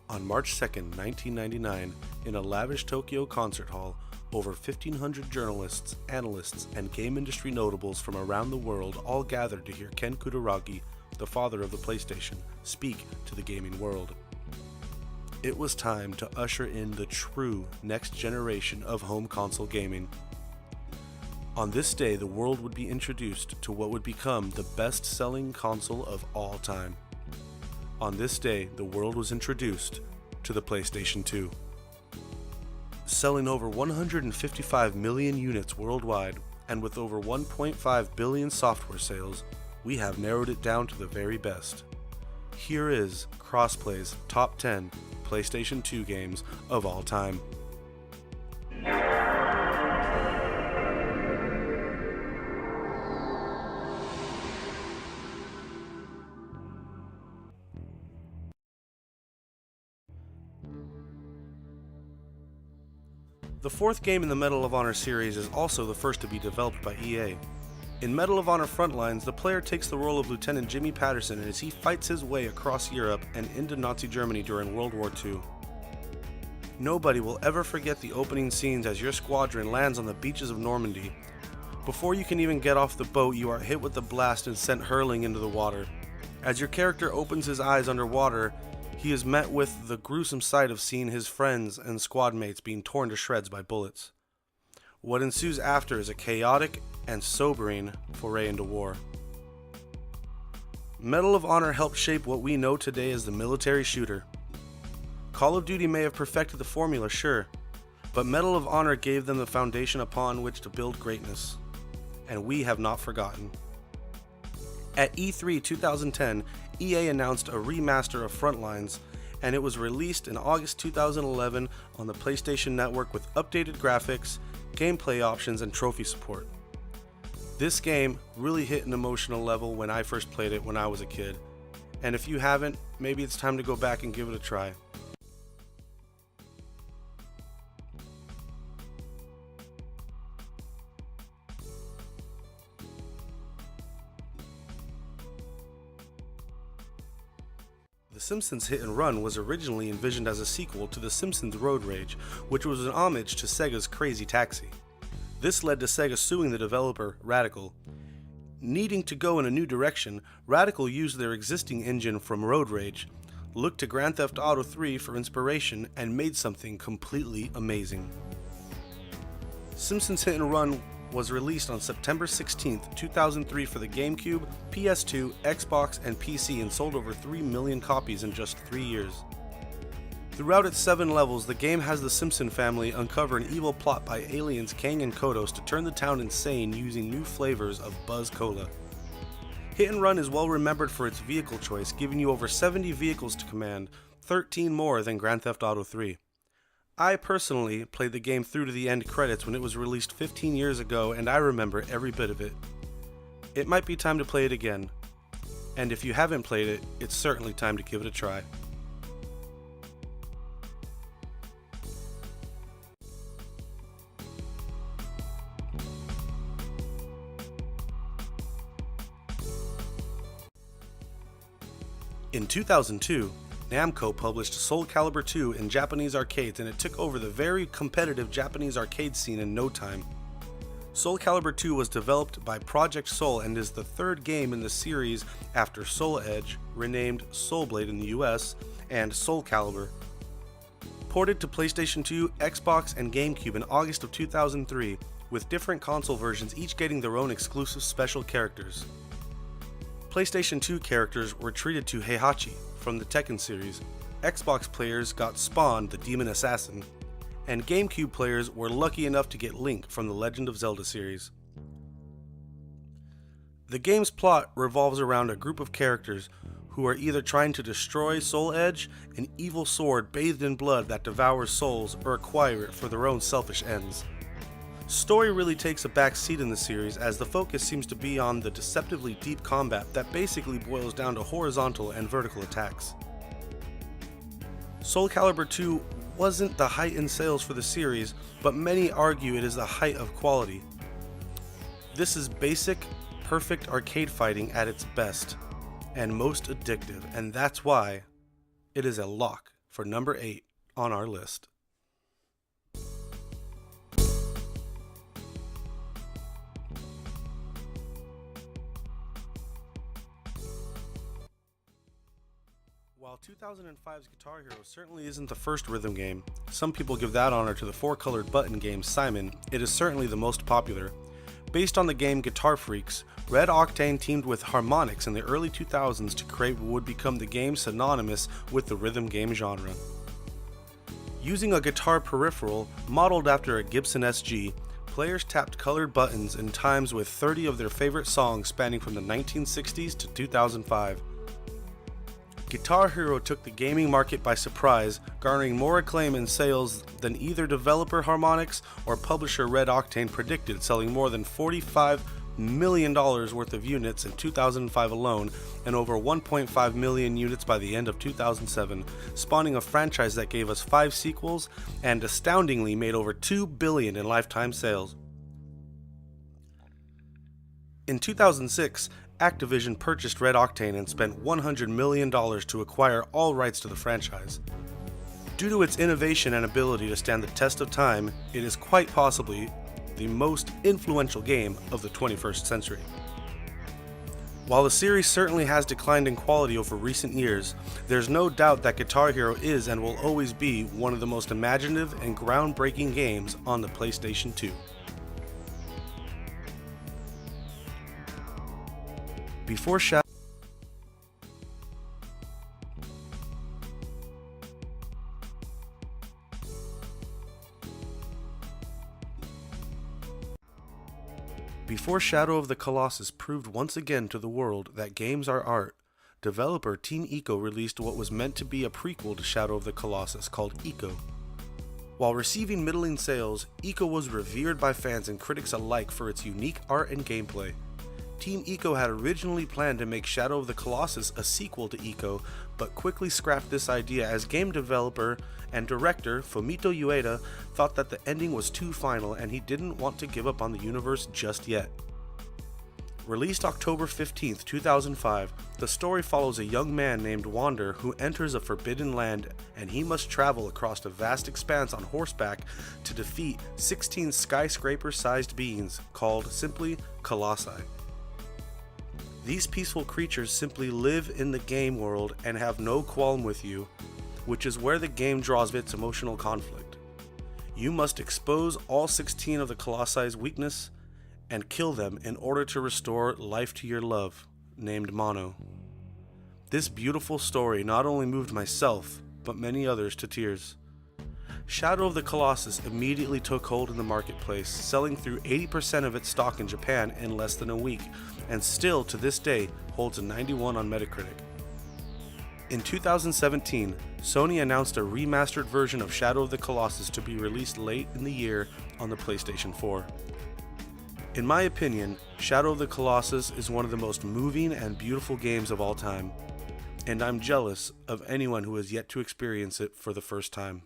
On March 2nd, 1999, in a lavish Tokyo concert hall, over 1,500 journalists, analysts, and game industry notables from around the world all gathered to hear Ken Kutaragi, the father of the PlayStation, speak to the gaming world. It was time to usher in the true next generation of home console gaming. On this day, the world would be introduced to what would become the best-selling console of all time. On this day, the world was introduced to the PlayStation 2. Selling over 155 million units worldwide, and with over 1.5 billion software sales, we have narrowed it down to the very best. Here is Crossplay's top 10 PlayStation 2 games of all time. The fourth game in the Medal of Honor series is also the first to be developed by EA. In Medal of Honor Frontlines, the player takes the role of Lieutenant Jimmy Patterson as he fights his way across Europe and into Nazi Germany during World War II. Nobody will ever forget the opening scenes as your squadron lands on the beaches of Normandy. Before you can even get off the boat, you are hit with a blast and sent hurling into the water. As your character opens his eyes underwater, he is met with the gruesome sight of seeing his friends and squad mates being torn to shreds by bullets. What ensues after is a chaotic and sobering foray into war. Medal of Honor helped shape what we know today as the military shooter. Call of Duty may have perfected the formula, sure, but Medal of Honor gave them the foundation upon which to build greatness, and we have not forgotten. At E3 2010, EA announced a remaster of Frontlines, and it was released in August 2011 on the PlayStation Network with updated graphics, gameplay options, and trophy support. This game really hit an emotional level when I first played it when I was a kid, and if you haven't, maybe it's time to go back and give it a try. The Simpsons Hit and Run was originally envisioned as a sequel to The Simpsons Road Rage, which was an homage to Sega's Crazy Taxi. This led to Sega suing the developer, Radical. Needing to go in a new direction, Radical used their existing engine from Road Rage, looked to Grand Theft Auto 3 for inspiration, and made something completely amazing. Simpsons Hit and Run was released on September 16, 2003 for the GameCube, PS2, Xbox, and PC and sold over 3 million copies in just 3 years. Throughout its 7 levels, the game has the Simpson family uncover an evil plot by aliens Kang and Kodos to turn the town insane using new flavors of Buzz Cola. Hit and Run is well remembered for its vehicle choice, giving you over 70 vehicles to command, 13 more than Grand Theft Auto 3. I personally played the game through to the end credits when it was released 15 years ago, and I remember every bit of it. It might be time to play it again, and if you haven't played it, it's certainly time to give it a try. In 2002, Namco published Soul Calibur 2 in Japanese arcades, and it took over the very competitive Japanese arcade scene in no time. Soul Calibur 2 was developed by Project Soul and is the third game in the series after Soul Edge, renamed Soul Blade in the US, and Soul Calibur. Ported to PlayStation 2, Xbox, and GameCube in August of 2003, with different console versions each getting their own exclusive special characters. PlayStation 2 characters were treated to Heihachi from the Tekken series, Xbox players got Spawn the Demon Assassin, and GameCube players were lucky enough to get Link from the Legend of Zelda series. The game's plot revolves around a group of characters who are either trying to destroy Soul Edge, an evil sword bathed in blood that devours souls, or acquire it for their own selfish ends. Story really takes a back seat in the series, as the focus seems to be on the deceptively deep combat that basically boils down to horizontal and vertical attacks. Soul Calibur 2 wasn't the height in sales for the series, but many argue it is the height of quality. This is basic, perfect arcade fighting at its best, and most addictive, and that's why it is a lock for number 8 on our list. While 2005's Guitar Hero certainly isn't the first rhythm game, some people give that honor to the four-colored button game Simon, it is certainly the most popular. Based on the game Guitar Freaks, Red Octane teamed with Harmonix in the early 2000s to create what would become the game synonymous with the rhythm game genre. Using a guitar peripheral modeled after a Gibson SG, players tapped colored buttons in times with 30 of their favorite songs spanning from the 1960s to 2005. Guitar Hero took the gaming market by surprise, garnering more acclaim and sales than either developer Harmonix or publisher Red Octane predicted, selling more than $45 million worth of units in 2005 alone and over 1.5 million units by the end of 2007, spawning a franchise that gave us 5 sequels and astoundingly made over $2 billion in lifetime sales. In 2006, Activision purchased Red Octane and spent $100 million to acquire all rights to the franchise. Due to its innovation and ability to stand the test of time, it is quite possibly the most influential game of the 21st century. While the series certainly has declined in quality over recent years, there's no doubt that Guitar Hero is and will always be one of the most imaginative and groundbreaking games on the PlayStation 2. Before Shadow of the Colossus proved once again to the world that games are art, developer Team Ico released what was meant to be a prequel to Shadow of the Colossus called Ico. While receiving middling sales, Ico was revered by fans and critics alike for its unique art and gameplay. Team Ico had originally planned to make Shadow of the Colossus a sequel to Ico, but quickly scrapped this idea as game developer and director Fumito Ueda thought that the ending was too final and he didn't want to give up on the universe just yet. Released October 15, 2005, the story follows a young man named Wander who enters a forbidden land and he must travel across a vast expanse on horseback to defeat 16 skyscraper-sized beings called simply Colossi. These peaceful creatures simply live in the game world and have no qualm with you, which is where the game draws its emotional conflict. You must expose all 16 of the Colossi's weakness and kill them in order to restore life to your love, named Mono. This beautiful story not only moved myself, but many others to tears. Shadow of the Colossus immediately took hold in the marketplace, selling through 80% of its stock in Japan in less than a week, and still to this day holds a 91 on Metacritic. In 2017, Sony announced a remastered version of Shadow of the Colossus to be released late in the year on the PlayStation 4. In my opinion, Shadow of the Colossus is one of the most moving and beautiful games of all time, and I'm jealous of anyone who has yet to experience it for the first time.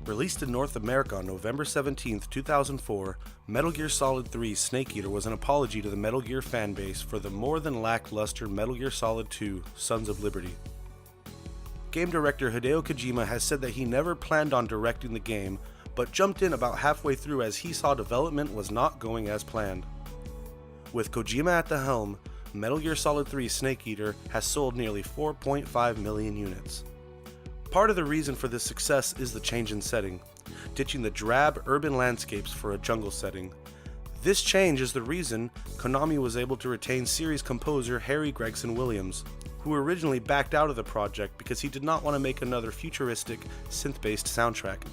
Released in North America on November 17, 2004, Metal Gear Solid 3 Snake Eater was an apology to the Metal Gear fanbase for the more than lackluster Metal Gear Solid 2 Sons of Liberty. Game director Hideo Kojima has said that he never planned on directing the game, but jumped in about halfway through as he saw development was not going as planned. With Kojima at the helm, Metal Gear Solid 3 Snake Eater has sold nearly 4.5 million units. Part of the reason for this success is the change in setting, ditching the drab urban landscapes for a jungle setting. This change is the reason Konami was able to retain series composer Harry Gregson Williams, who originally backed out of the project because he did not want to make another futuristic, synth-based soundtrack.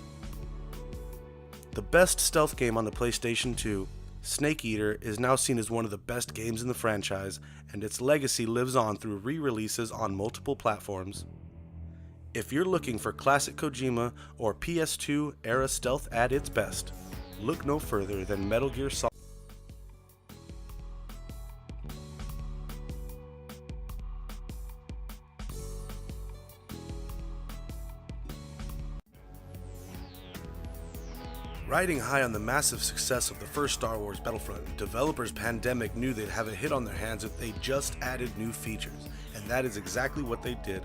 The best stealth game on the PlayStation 2, Snake Eater is now seen as one of the best games in the franchise, and its legacy lives on through re-releases on multiple platforms. If you're looking for classic Kojima or PS2 era stealth at its best, look no further than Metal Gear Solid. Riding high on the massive success of the first Star Wars Battlefront, developers Pandemic knew they'd have a hit on their hands if they just added new features, and that is exactly what they did.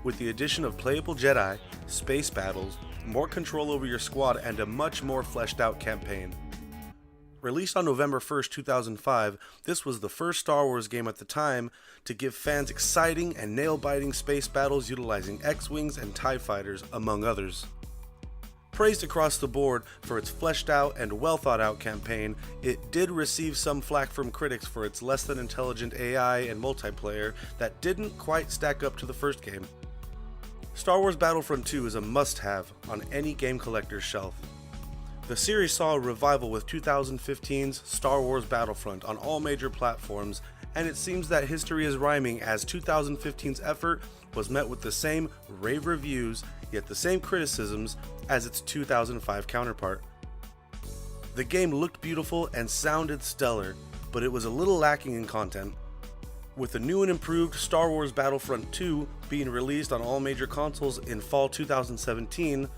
With the addition of playable Jedi, space battles, more control over your squad, and a much more fleshed out campaign. Released on November 1st, 2005, this was the first Star Wars game at the time to give fans exciting and nail-biting space battles utilizing X-Wings and TIE Fighters, among others. Praised across the board for its fleshed out and well thought out campaign, it did receive some flack from critics for its less than intelligent AI and multiplayer that didn't quite stack up to the first game. Star Wars Battlefront 2 is a must-have on any game collector's shelf. The series saw a revival with 2015's Star Wars Battlefront on all major platforms, and it seems that history is rhyming as 2015's effort was met with the same rave reviews, yet the same criticisms as its 2005 counterpart. The game looked beautiful and sounded stellar, but it was a little lacking in content. With the new and improved Star Wars Battlefront 2 being released on all major consoles in fall 2017,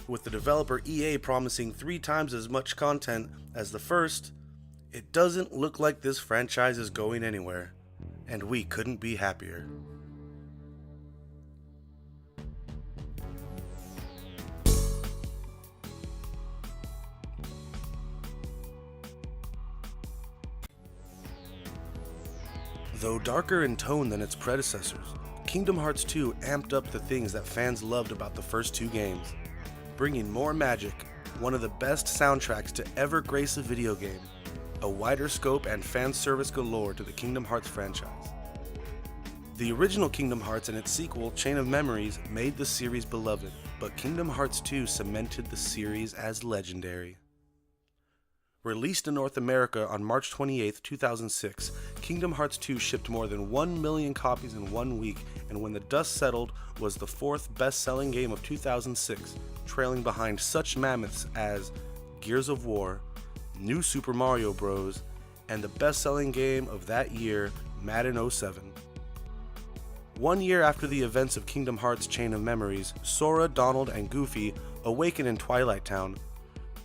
with the developer EA promising 3 times as much content as the first, it doesn't look like this franchise is going anywhere, and we couldn't be happier. Though darker in tone than its predecessors, Kingdom Hearts 2 amped up the things that fans loved about the first 2 games, bringing more magic, one of the best soundtracks to ever grace a video game, a wider scope and fan service galore to the Kingdom Hearts franchise. The original Kingdom Hearts and its sequel, Chain of Memories, made the series beloved, but Kingdom Hearts 2 cemented the series as legendary. Released in North America on March 28, 2006, Kingdom Hearts 2 shipped more than 1 million copies in 1 week, and when the dust settled, was the 4th best-selling game of 2006, trailing behind such mammoths as Gears of War, New Super Mario Bros., and the best-selling game of that year, Madden 07. 1 year after the events of Kingdom Hearts Chain of Memories, Sora, Donald, and Goofy awaken in Twilight Town.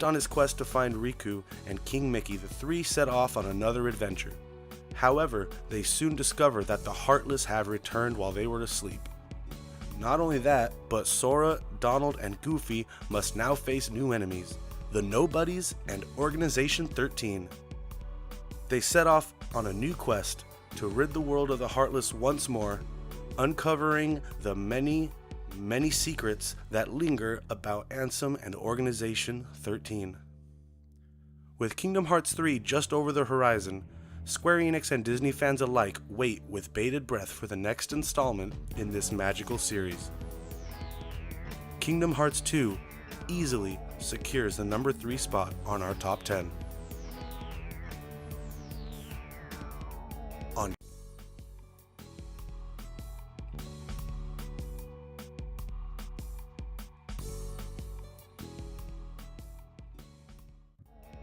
On his quest to find Riku and King Mickey, the 3 set off on another adventure. However, they soon discover that the Heartless have returned while they were asleep. Not only that, but Sora, Donald, and Goofy must now face new enemies, the Nobodies and Organization 13. They set off on a new quest to rid the world of the Heartless once more, uncovering the many secrets that linger about Ansem and Organization 13. With Kingdom Hearts 3 just over the horizon, Square Enix and Disney fans alike wait with bated breath for the next installment in this magical series. Kingdom Hearts 2 easily secures the number 3 spot on our top 10.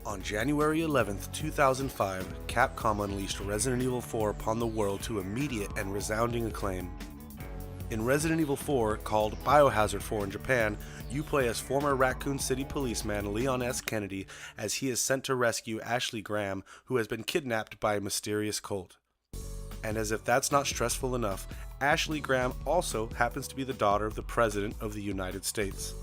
On January 11, 2005, Capcom unleashed Resident Evil 4 upon the world to immediate and resounding acclaim. In Resident Evil 4, called Biohazard 4 in Japan, you play as former Raccoon City policeman Leon S. Kennedy as he is sent to rescue Ashley Graham, who has been kidnapped by a mysterious cult. And as if that's not stressful enough, Ashley Graham also happens to be the daughter of the President of the United States.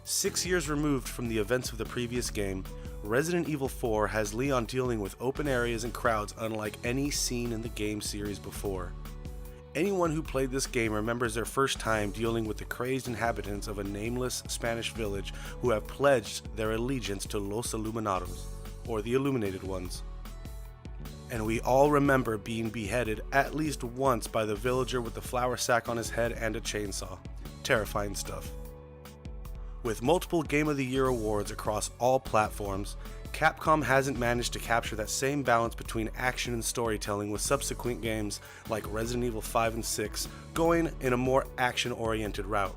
6 years removed from the events of the previous game, Resident Evil 4 has Leon dealing with open areas and crowds unlike any seen in the game series before. Anyone who played this game remembers their first time dealing with the crazed inhabitants of a nameless Spanish village who have pledged their allegiance to Los Illuminados, or the Illuminated Ones. And we all remember being beheaded at least once by the villager with the flour sack on his head and a chainsaw. Terrifying stuff. With multiple Game of the Year awards across all platforms, Capcom hasn't managed to capture that same balance between action and storytelling with subsequent games like Resident Evil 5 and 6 going in a more action-oriented route.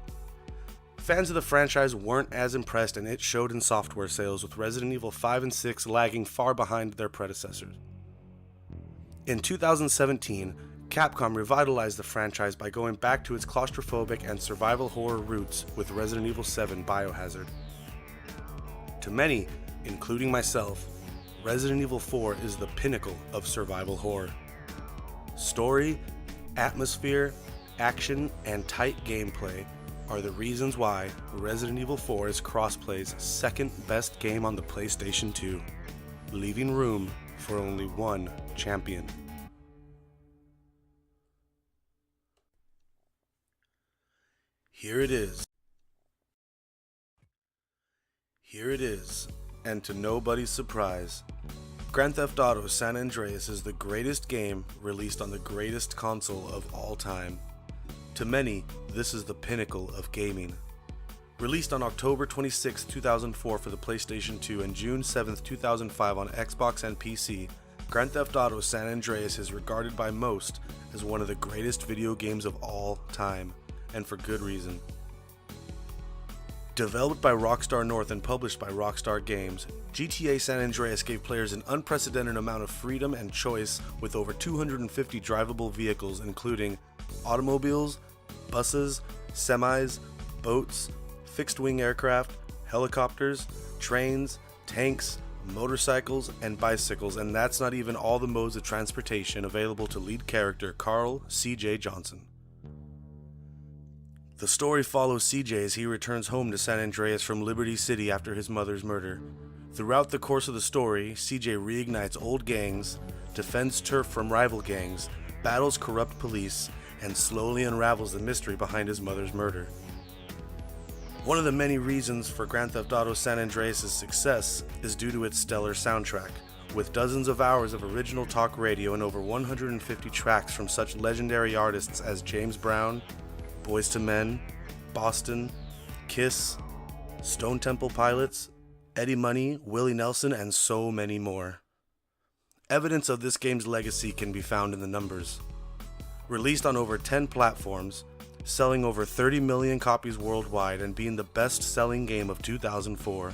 Fans of the franchise weren't as impressed, and it showed in software sales, with Resident Evil 5 and 6 lagging far behind their predecessors. In 2017, Capcom revitalized the franchise by going back to its claustrophobic and survival horror roots with Resident Evil 7 Biohazard. To many, including myself, Resident Evil 4 is the pinnacle of survival horror. Story, atmosphere, action, and tight gameplay are the reasons why Resident Evil 4 is Crossplay's second best game on the PlayStation 2, leaving room for only one champion. Here it is. And to nobody's surprise, Grand Theft Auto San Andreas is the greatest game released on the greatest console of all time. To many, this is the pinnacle of gaming. Released on October 26, 2004 for the PlayStation 2 and June 7, 2005 on Xbox and PC, Grand Theft Auto San Andreas is regarded by most as one of the greatest video games of all time, and for good reason. Developed by Rockstar North and published by Rockstar Games, GTA San Andreas gave players an unprecedented amount of freedom and choice with over 250 drivable vehicles including automobiles, buses, semis, boats, fixed-wing aircraft, helicopters, trains, tanks, motorcycles, and bicycles, and that's not even all the modes of transportation available to lead character Carl C.J. Johnson. The story follows CJ as he returns home to San Andreas from Liberty City after his mother's murder. Throughout the course of the story, CJ reignites old gangs, defends turf from rival gangs, battles corrupt police, and slowly unravels the mystery behind his mother's murder. One of the many reasons for Grand Theft Auto San Andreas' success is due to its stellar soundtrack, with dozens of hours of original talk radio and over 150 tracks from such legendary artists as James Brown, Boyz II Men, Boston, Kiss, Stone Temple Pilots, Eddie Money, Willie Nelson, and so many more. Evidence of this game's legacy can be found in the numbers. Released on over 10 platforms, selling over 30 million copies worldwide and being the best-selling game of 2004,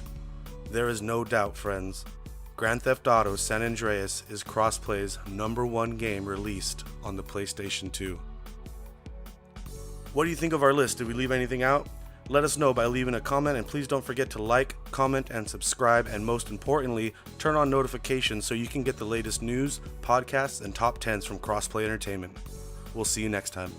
there is no doubt, friends, Grand Theft Auto San Andreas is Crossplay's #1 game released on the PlayStation 2. What do you think of our list? Did we leave anything out? Let us know by leaving a comment, and please don't forget to like, comment, and subscribe, and most importantly, turn on notifications so you can get the latest news, podcasts, and top 10s from Crossplay Entertainment. We'll see you next time.